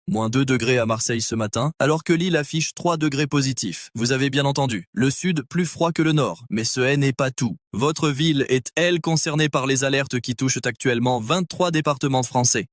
-2 degrés à Marseille ce matin, alors que Lille affiche 3 degrés positifs. Vous avez bien entendu, le sud plus froid que le nord, mais ce n'est pas tout. Votre ville est, elle, concernée par les alertes qui touchent actuellement 23 départements français.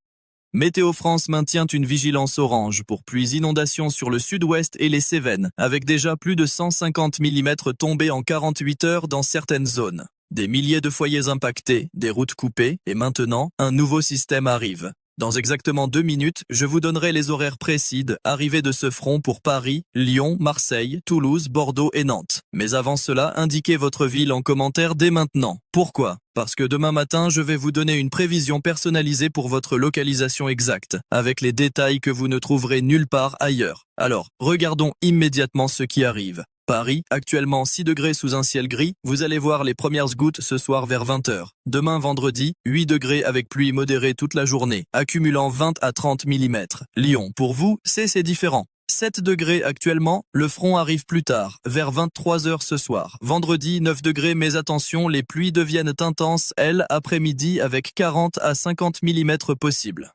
Météo France maintient une vigilance orange pour pluies inondations sur le sud-ouest et les Cévennes, avec déjà plus de 150 mm tombés en 48 heures dans certaines zones. Des milliers de foyers impactés, des routes coupées, et maintenant, un nouveau système arrive. Dans exactement 2 minutes, je vous donnerai les horaires précis d'arrivée de ce front pour Paris, Lyon, Marseille, Toulouse, Bordeaux et Nantes. Mais avant cela, indiquez votre ville en commentaire dès maintenant. Pourquoi ? Parce que demain matin, je vais vous donner une prévision personnalisée pour votre localisation exacte, avec les détails que vous ne trouverez nulle part ailleurs. Alors, regardons immédiatement ce qui arrive. Paris, actuellement 6 degrés sous un ciel gris, vous allez voir les premières gouttes ce soir vers 20h. Demain vendredi, 8 degrés avec pluie modérée toute la journée, accumulant 20 à 30 mm. Lyon, pour vous, c'est différent. 7 degrés actuellement, le front arrive plus tard, vers 23h ce soir. Vendredi, 9 degrés, mais attention, les pluies deviennent intenses, elles, après-midi, avec 40 à 50 mm possibles.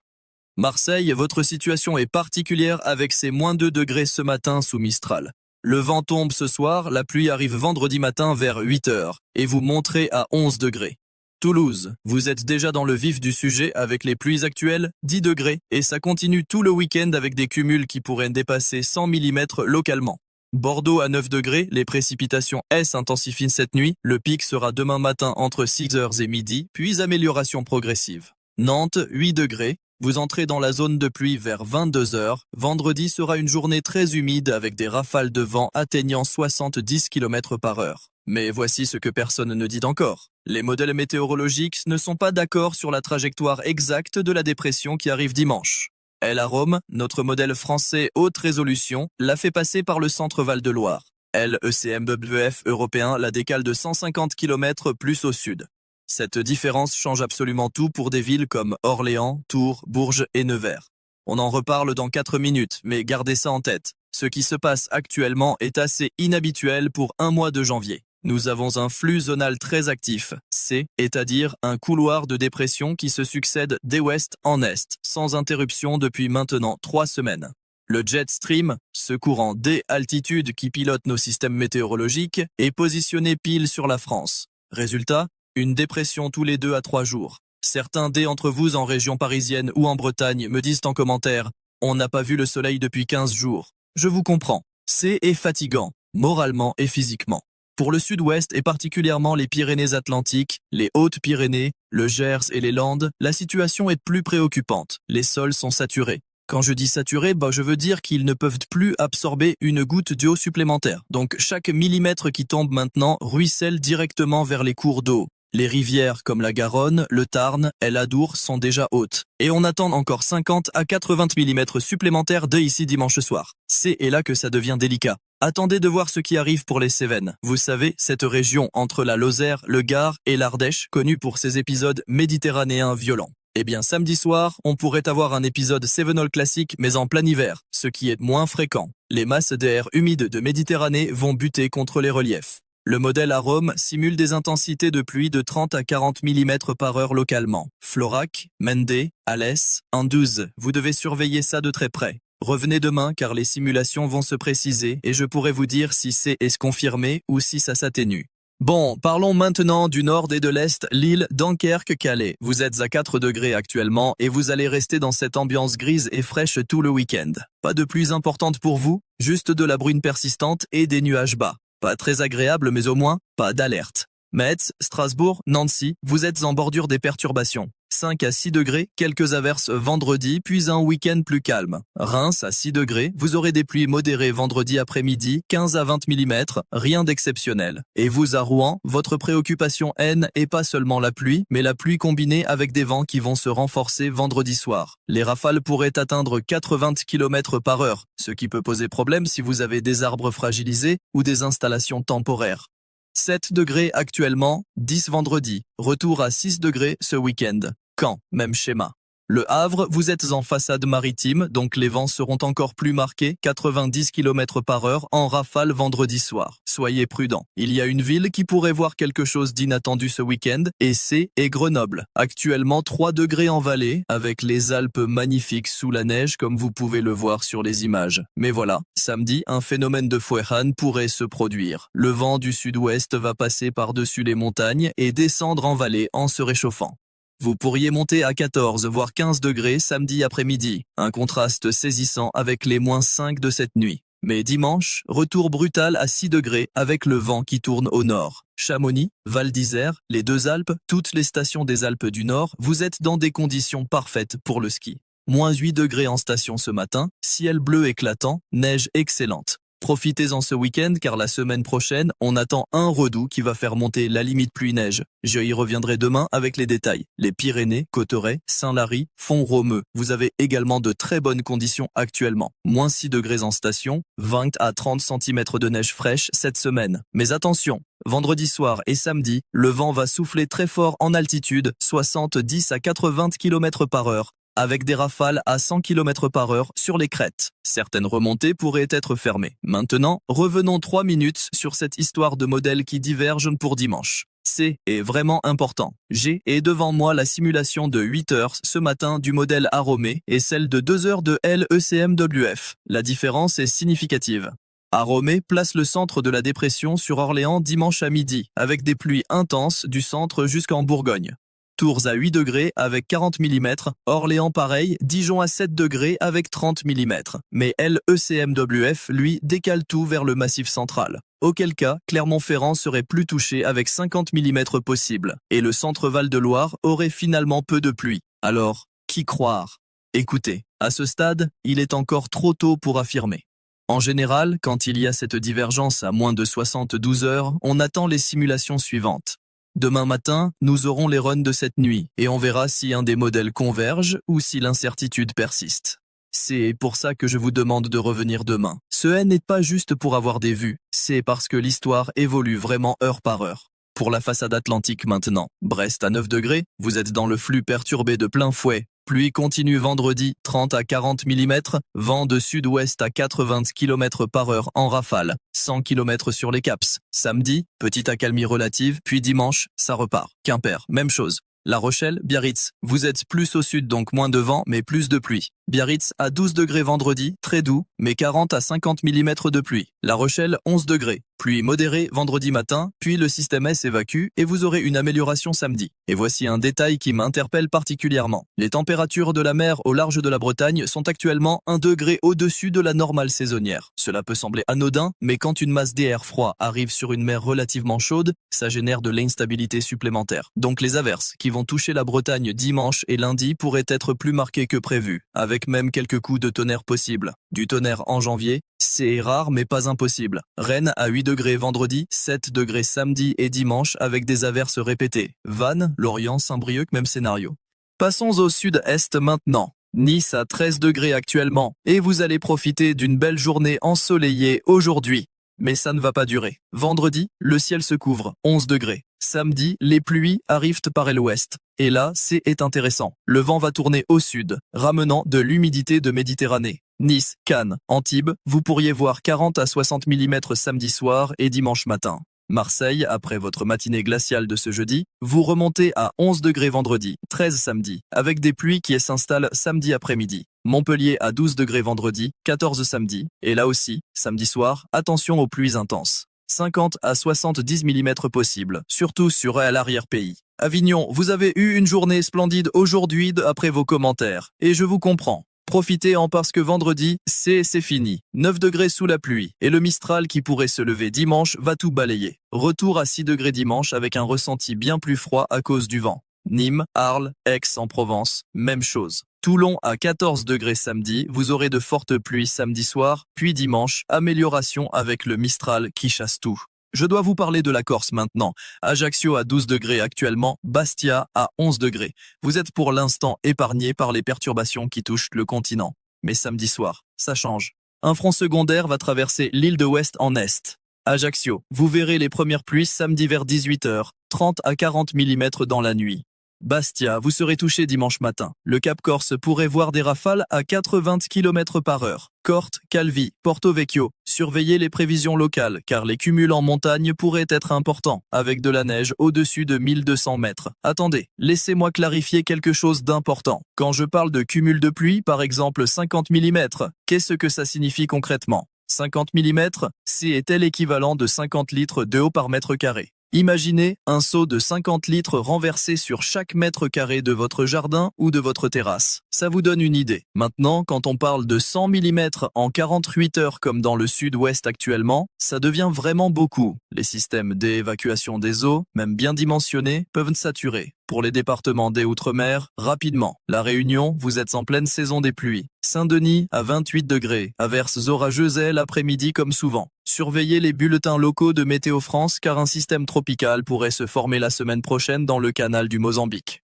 Marseille, votre situation est particulière avec ses -2 degrés ce matin sous Mistral. Le vent tombe ce soir, la pluie arrive vendredi matin vers 8h, et vous monterez à 11 degrés. Toulouse, vous êtes déjà dans le vif du sujet avec les pluies actuelles, 10 degrés, et ça continue tout le week-end avec des cumuls qui pourraient dépasser 100 mm localement. Bordeaux à 9 degrés, les précipitations s'intensifient cette nuit, le pic sera demain matin entre 6h et midi, puis amélioration progressive. Nantes, 8 degrés. Vous entrez dans la zone de pluie vers 22h. Vendredi sera une journée très humide avec des rafales de vent atteignant 70 km/h. Mais voici ce que personne ne dit encore. Les modèles météorologiques ne sont pas d'accord sur la trajectoire exacte de la dépression qui arrive dimanche. Elle à Rome, notre modèle français haute résolution, l'a fait passer par le centre Val-de-Loire. Elle, ECMWF européen, la décale de 150 km plus au sud. Cette différence change absolument tout pour des villes comme Orléans, Tours, Bourges et Nevers. On en reparle dans 4 minutes, mais gardez ça en tête. Ce qui se passe actuellement est assez inhabituel pour un mois de janvier. Nous avons un flux zonal très actif, c'est-à-dire un couloir de dépression qui se succède d'ouest en est, sans interruption depuis maintenant 3 semaines. Le jet stream, ce courant d'altitude qui pilote nos systèmes météorologiques, est positionné pile sur la France. Résultat, une dépression tous les 2 à 3 jours. Certains d'entre vous en région parisienne ou en Bretagne me disent en commentaire « On n'a pas vu le soleil depuis 15 jours ». Je vous comprends. C'est fatigant, moralement et physiquement. Pour le sud-ouest et particulièrement les Pyrénées-Atlantiques, les Hautes-Pyrénées, le Gers et les Landes, la situation est plus préoccupante. Les sols sont saturés. Quand je dis saturés, je veux dire qu'ils ne peuvent plus absorber une goutte d'eau supplémentaire. Donc chaque millimètre qui tombe maintenant ruisselle directement vers les cours d'eau. Les rivières comme la Garonne, le Tarn et l'Adour sont déjà hautes. Et on attend encore 50 à 80 mm supplémentaires ici dimanche soir. C'est là que ça devient délicat. Attendez de voir ce qui arrive pour les Cévennes. Vous savez, cette région entre la Lozère, le Gard et l'Ardèche, connue pour ses épisodes méditerranéens violents. Eh bien, samedi soir, on pourrait avoir un épisode Cévenol classique, mais en plein hiver, ce qui est moins fréquent. Les masses d'air humide de Méditerranée vont buter contre les reliefs. Le modèle à Rome simule des intensités de pluie de 30 à 40 mm/h localement. Florac, Mende, Alès, Anduze, vous devez surveiller ça de très près. Revenez demain car les simulations vont se préciser et je pourrai vous dire si est confirmé ou si ça s'atténue. Bon, parlons maintenant du nord et de l'est, Lille, Dunkerque, Calais. Vous êtes à 4 degrés actuellement et vous allez rester dans cette ambiance grise et fraîche tout le week-end. Pas de pluie importante pour vous, juste de la bruine persistante et des nuages bas. Pas très agréable mais au moins, pas d'alerte. Metz, Strasbourg, Nancy, vous êtes en bordure des perturbations. 5 à 6 degrés, quelques averses vendredi, puis un week-end plus calme. Reims à 6 degrés, vous aurez des pluies modérées vendredi après-midi, 15 à 20 mm, rien d'exceptionnel. Et vous à Rouen, votre préoccupation est pas seulement la pluie, mais la pluie combinée avec des vents qui vont se renforcer vendredi soir. Les rafales pourraient atteindre 80 km/h, ce qui peut poser problème si vous avez des arbres fragilisés ou des installations temporaires. 7 degrés actuellement, 10 vendredi, retour à 6 degrés ce week-end. Caen, même schéma. Le Havre, vous êtes en façade maritime, donc les vents seront encore plus marqués, 90 km/h en rafale vendredi soir. Soyez prudents. Il y a une ville qui pourrait voir quelque chose d'inattendu ce week-end, et c'est Grenoble. Actuellement 3 degrés en vallée, avec les Alpes magnifiques sous la neige comme vous pouvez le voir sur les images. Mais voilà, samedi, un phénomène de Feuerhahn pourrait se produire. Le vent du sud-ouest va passer par-dessus les montagnes et descendre en vallée en se réchauffant. Vous pourriez monter à 14 voire 15 degrés samedi après-midi, un contraste saisissant avec les -5 de cette nuit. Mais dimanche, retour brutal à 6 degrés avec le vent qui tourne au nord. Chamonix, Val d'Isère, les deux Alpes, toutes les stations des Alpes du Nord, vous êtes dans des conditions parfaites pour le ski. -8 degrés en station ce matin, ciel bleu éclatant, neige excellente. Profitez-en ce week-end car la semaine prochaine, on attend un redout qui va faire monter la limite pluie-neige. Je y reviendrai demain avec les détails. Les Pyrénées, Cauterets, Saint-Lary, Font-Romeu. Vous avez également de très bonnes conditions actuellement. -6 degrés en station, 20 à 30 cm de neige fraîche cette semaine. Mais attention, vendredi soir et samedi, le vent va souffler très fort en altitude, 70 à 80 km/h. Avec des rafales à 100 km/h sur les crêtes. Certaines remontées pourraient être fermées. Maintenant, revenons 3 minutes sur cette histoire de modèles qui divergent pour dimanche. C'est vraiment important. J'ai devant moi la simulation de 8 heures ce matin du modèle Aromé et celle de 2 heures de l'ECMWF. La différence est significative. Aromé place le centre de la dépression sur Orléans dimanche à midi, avec des pluies intenses du centre jusqu'en Bourgogne. Tours à 8 degrés avec 40 mm, Orléans pareil, Dijon à 7 degrés avec 30 mm. Mais l'ECMWF, lui, décale tout vers le Massif central. Auquel cas, Clermont-Ferrand serait plus touché avec 50 mm possible. Et le centre Val-de-Loire aurait finalement peu de pluie. Alors, qui croire? Écoutez, à ce stade, il est encore trop tôt pour affirmer. En général, quand il y a cette divergence à moins de 72 heures, on attend les simulations suivantes. Demain matin, nous aurons les runs de cette nuit et on verra si un des modèles converge ou si l'incertitude persiste. C'est pour ça que je vous demande de revenir demain. Ce n'est pas juste pour avoir des vues, c'est parce que l'histoire évolue vraiment heure par heure. Pour la façade atlantique maintenant, Brest à 9 degrés, vous êtes dans le flux perturbé de plein fouet. Pluie continue vendredi, 30 à 40 mm, vent de sud-ouest à 80 km/h en rafale, 100 km sur les caps. Samedi, petite accalmie relative, puis dimanche, ça repart. Quimper, même chose. La Rochelle, Biarritz, vous êtes plus au sud donc moins de vent mais plus de pluie. Biarritz à 12 degrés vendredi, très doux, mais 40 à 50 mm de pluie. La Rochelle, 11 degrés. Pluie modérée vendredi matin, puis le système S évacue et vous aurez une amélioration samedi. Et voici un détail qui m'interpelle particulièrement. Les températures de la mer au large de la Bretagne sont actuellement 1 degré au-dessus de la normale saisonnière. Cela peut sembler anodin, mais quand une masse d'air froid arrive sur une mer relativement chaude, ça génère de l'instabilité supplémentaire. Donc les averses qui vont toucher la Bretagne dimanche et lundi pourraient être plus marquées que prévu, avec même quelques coups de tonnerre possibles. Du tonnerre en janvier, c'est rare mais pas impossible. Rennes à 8 degrés vendredi, 7 degrés samedi et dimanche avec des averses répétées. Vannes, Lorient, Saint-Brieuc, même scénario. Passons au sud-est maintenant. Nice à 13 degrés actuellement et vous allez profiter d'une belle journée ensoleillée aujourd'hui. Mais ça ne va pas durer. Vendredi, le ciel se couvre, 11 degrés. Samedi, les pluies arrivent par l'ouest. Et là, c'est intéressant. Le vent va tourner au sud, ramenant de l'humidité de Méditerranée. Nice, Cannes, Antibes, vous pourriez voir 40 à 60 mm samedi soir et dimanche matin. Marseille, après votre matinée glaciale de ce jeudi, vous remontez à 11 degrés vendredi, 13 samedi, avec des pluies qui s'installent samedi après-midi. Montpellier à 12 degrés vendredi, 14 samedi, et là aussi, samedi soir, attention aux pluies intenses. 50 à 70 mm possible, surtout sur l'arrière-pays. Avignon, vous avez eu une journée splendide aujourd'hui après vos commentaires, et je vous comprends. Profitez-en parce que vendredi, c'est fini. 9 degrés sous la pluie, et le Mistral qui pourrait se lever dimanche va tout balayer. Retour à 6 degrés dimanche avec un ressenti bien plus froid à cause du vent. Nîmes, Arles, Aix en Provence, même chose. Toulon à 14 degrés samedi, vous aurez de fortes pluies samedi soir, puis dimanche, amélioration avec le Mistral qui chasse tout. Je dois vous parler de la Corse maintenant. Ajaccio à 12 degrés actuellement, Bastia à 11 degrés. Vous êtes pour l'instant épargné par les perturbations qui touchent le continent. Mais samedi soir, ça change. Un front secondaire va traverser l'île de Ouest en est. Ajaccio, vous verrez les premières pluies samedi vers 18 h, 30 à 40 mm dans la nuit. Bastia, vous serez touché dimanche matin. Le Cap Corse pourrait voir des rafales à 80 km/h. Corte, Calvi, Porto Vecchio. Surveillez les prévisions locales, car les cumuls en montagne pourraient être importants, avec de la neige au-dessus de 1200 mètres. Attendez, laissez-moi clarifier quelque chose d'important. Quand je parle de cumul de pluie, par exemple 50 mm, qu'est-ce que ça signifie concrètement? 50 mm, c'est l'équivalent de 50 litres d'eau par mètre carré. Imaginez un seau de 50 litres renversé sur chaque mètre carré de votre jardin ou de votre terrasse. Ça vous donne une idée. Maintenant, quand on parle de 100 mm en 48 heures comme dans le sud-ouest actuellement, ça devient vraiment beaucoup. Les systèmes d'évacuation des eaux, même bien dimensionnés, peuvent saturer. Pour les départements des Outre-mer, rapidement. La Réunion, vous êtes en pleine saison des pluies. Saint-Denis à 28 degrés, averses orageuses l'après-midi comme souvent. Surveillez les bulletins locaux de Météo France car un système tropical pourrait se former la semaine prochaine dans le canal du Mozambique.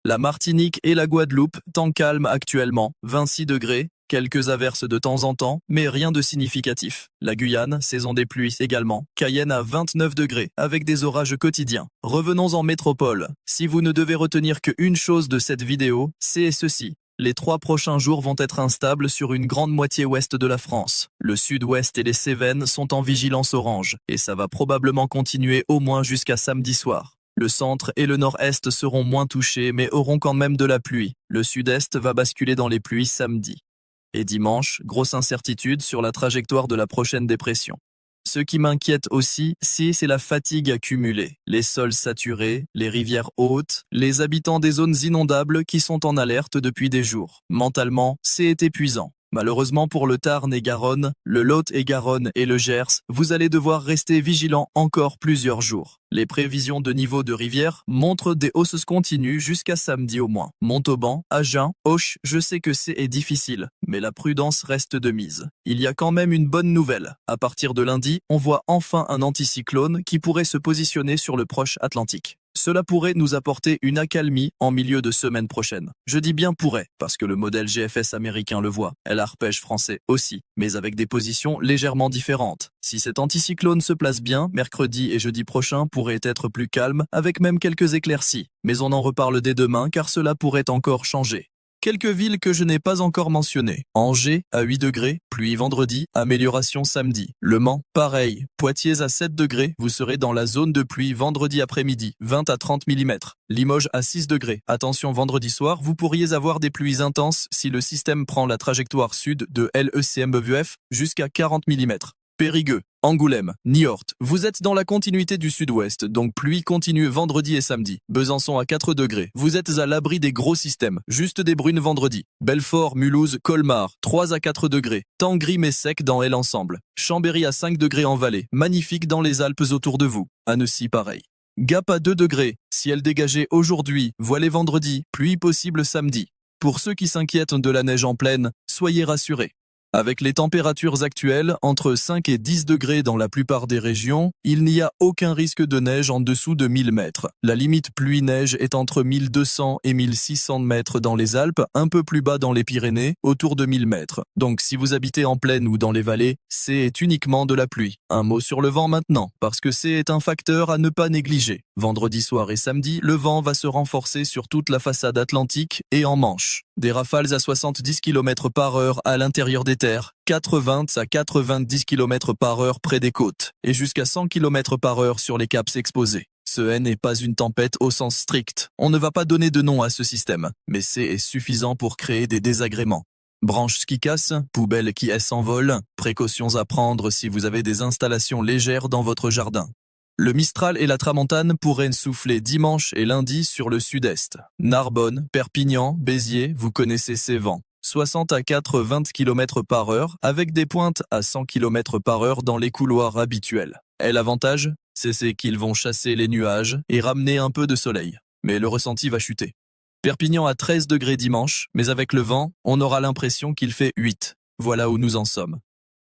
La Martinique et la Guadeloupe, temps calme actuellement, 26 degrés, quelques averses de temps en temps, mais rien de significatif. La Guyane, saison des pluies également, Cayenne à 29 degrés, avec des orages quotidiens. Revenons en métropole. Si vous ne devez retenir qu'une chose de cette vidéo, c'est ceci. Les 3 prochains jours vont être instables sur une grande moitié ouest de la France. Le sud-ouest et les Cévennes sont en vigilance orange, et ça va probablement continuer au moins jusqu'à samedi soir. Le centre et le nord-est seront moins touchés, mais auront quand même de la pluie. Le sud-est va basculer dans les pluies samedi. Et dimanche, grosse incertitude sur la trajectoire de la prochaine dépression. Ce qui m'inquiète aussi, c'est la fatigue accumulée. Les sols saturés, les rivières hautes, les habitants des zones inondables qui sont en alerte depuis des jours. Mentalement, c'est épuisant. Malheureusement pour le Tarn et Garonne, le Lot et Garonne et le Gers, vous allez devoir rester vigilant encore plusieurs jours. Les prévisions de niveau de rivière montrent des hausses continues jusqu'à samedi au moins. Montauban, Agen, Auch, je sais que c'est difficile, mais la prudence reste de mise. Il y a quand même une bonne nouvelle. À partir de lundi, on voit enfin un anticyclone qui pourrait se positionner sur le proche Atlantique. Cela pourrait nous apporter une accalmie en milieu de semaine prochaine. Je dis bien pourrait, parce que le modèle GFS américain le voit, et l'arpège français aussi, mais avec des positions légèrement différentes. Si cet anticyclone se place bien, mercredi et jeudi prochain pourraient être plus calmes, avec même quelques éclaircies. Mais on en reparle dès demain car cela pourrait encore changer. Quelques villes que je n'ai pas encore mentionnées. Angers à 8 degrés, pluie vendredi, amélioration samedi. Le Mans, pareil. Poitiers à 7 degrés, vous serez dans la zone de pluie vendredi après-midi, 20 à 30 mm. Limoges à 6 degrés. Attention vendredi soir, vous pourriez avoir des pluies intenses si le système prend la trajectoire sud de LECMBVF jusqu'à 40 mm. Périgueux, Angoulême, Niort, vous êtes dans la continuité du sud-ouest, donc pluie continue vendredi et samedi. Besançon à 4 degrés, vous êtes à l'abri des gros systèmes, juste des brunes vendredi. Belfort, Mulhouse, Colmar, 3 à 4 degrés, temps gris mais sec dans l'ensemble. Chambéry à 5 degrés en vallée, magnifique dans les Alpes autour de vous. Annecy pareil. Gap à 2 degrés, ciel dégagé aujourd'hui, voilé vendredi, pluie possible samedi. Pour ceux qui s'inquiètent de la neige en plaine, soyez rassurés. Avec les températures actuelles, entre 5 et 10 degrés dans la plupart des régions, il n'y a aucun risque de neige en dessous de 1000 mètres. La limite pluie-neige est entre 1200 et 1600 mètres dans les Alpes, un peu plus bas dans les Pyrénées, autour de 1000 mètres. Donc si vous habitez en plaine ou dans les vallées, c'est uniquement de la pluie. Un mot sur le vent maintenant, parce que c'est un facteur à ne pas négliger. Vendredi soir et samedi, le vent va se renforcer sur toute la façade atlantique et en Manche. Des rafales à 70 km/h à l'intérieur des terres, 80 à 90 km/h près des côtes, et jusqu'à 100 km/h sur les caps exposés. Ce n'est pas une tempête au sens strict. On ne va pas donner de nom à ce système, mais c'est suffisant pour créer des désagréments. Branches qui cassent, poubelles qui s'envolent, précautions à prendre si vous avez des installations légères dans votre jardin. Le Mistral et la Tramontane pourraient souffler dimanche et lundi sur le sud-est. Narbonne, Perpignan, Béziers, vous connaissez ces vents. 60 à 80 km/h avec des pointes à 100 km/h dans les couloirs habituels. Et l'avantage, c'est qu'ils vont chasser les nuages et ramener un peu de soleil. Mais le ressenti va chuter. Perpignan à 13 degrés dimanche, mais avec le vent, on aura l'impression qu'il fait 8. Voilà où nous en sommes.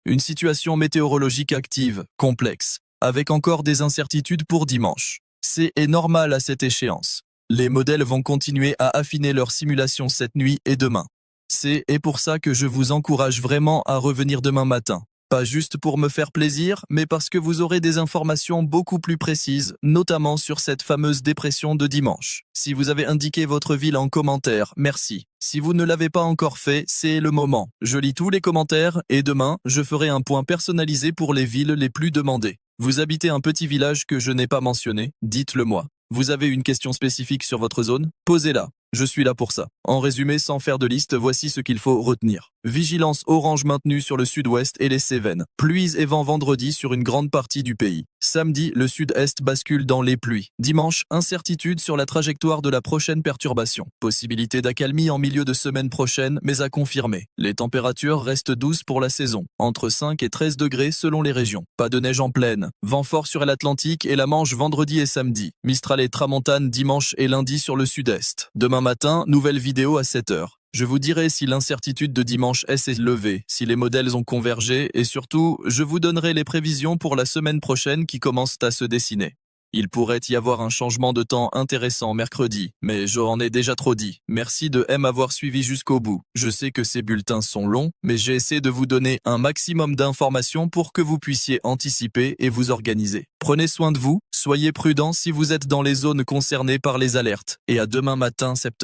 Une situation météorologique active, complexe, avec encore des incertitudes pour dimanche. C'est normal à cette échéance. Les modèles vont continuer à affiner leurs simulations cette nuit et demain. C'est pour ça que je vous encourage vraiment à revenir demain matin. Pas juste pour me faire plaisir, mais parce que vous aurez des informations beaucoup plus précises, notamment sur cette fameuse dépression de dimanche. Si vous avez indiqué votre ville en commentaire, merci. Si vous ne l'avez pas encore fait, c'est le moment. Je lis tous les commentaires et demain, je ferai un point personnalisé pour les villes les plus demandées. Vous habitez un petit village que je n'ai pas mentionné? Dites-le moi. Vous avez une question spécifique sur votre zone? Posez-la. Je suis là pour ça. En résumé, sans faire de liste, voici ce qu'il faut retenir. Vigilance orange maintenue sur le sud-ouest et les Cévennes. Pluies et vents vendredi sur une grande partie du pays. Samedi, le sud-est bascule dans les pluies. Dimanche, incertitude sur la trajectoire de la prochaine perturbation. Possibilité d'accalmie en milieu de semaine prochaine, mais à confirmer. Les températures restent douces pour la saison, entre 5 et 13 degrés selon les régions. Pas de neige en plaine. Vent fort sur l'Atlantique et la Manche vendredi et samedi. Mistral et tramontane dimanche et lundi sur le sud-est. Demain matin, nouvelle vidéo à 7h. Je vous dirai si l'incertitude de dimanche s'est levée, si les modèles ont convergé et surtout, je vous donnerai les prévisions pour la semaine prochaine qui commencent à se dessiner. Il pourrait y avoir un changement de temps intéressant mercredi, mais j'en ai déjà trop dit. Merci de m'avoir suivi jusqu'au bout. Je sais que ces bulletins sont longs, mais j'ai essayé de vous donner un maximum d'informations pour que vous puissiez anticiper et vous organiser. Prenez soin de vous, soyez prudents si vous êtes dans les zones concernées par les alertes, et à demain matin 7h.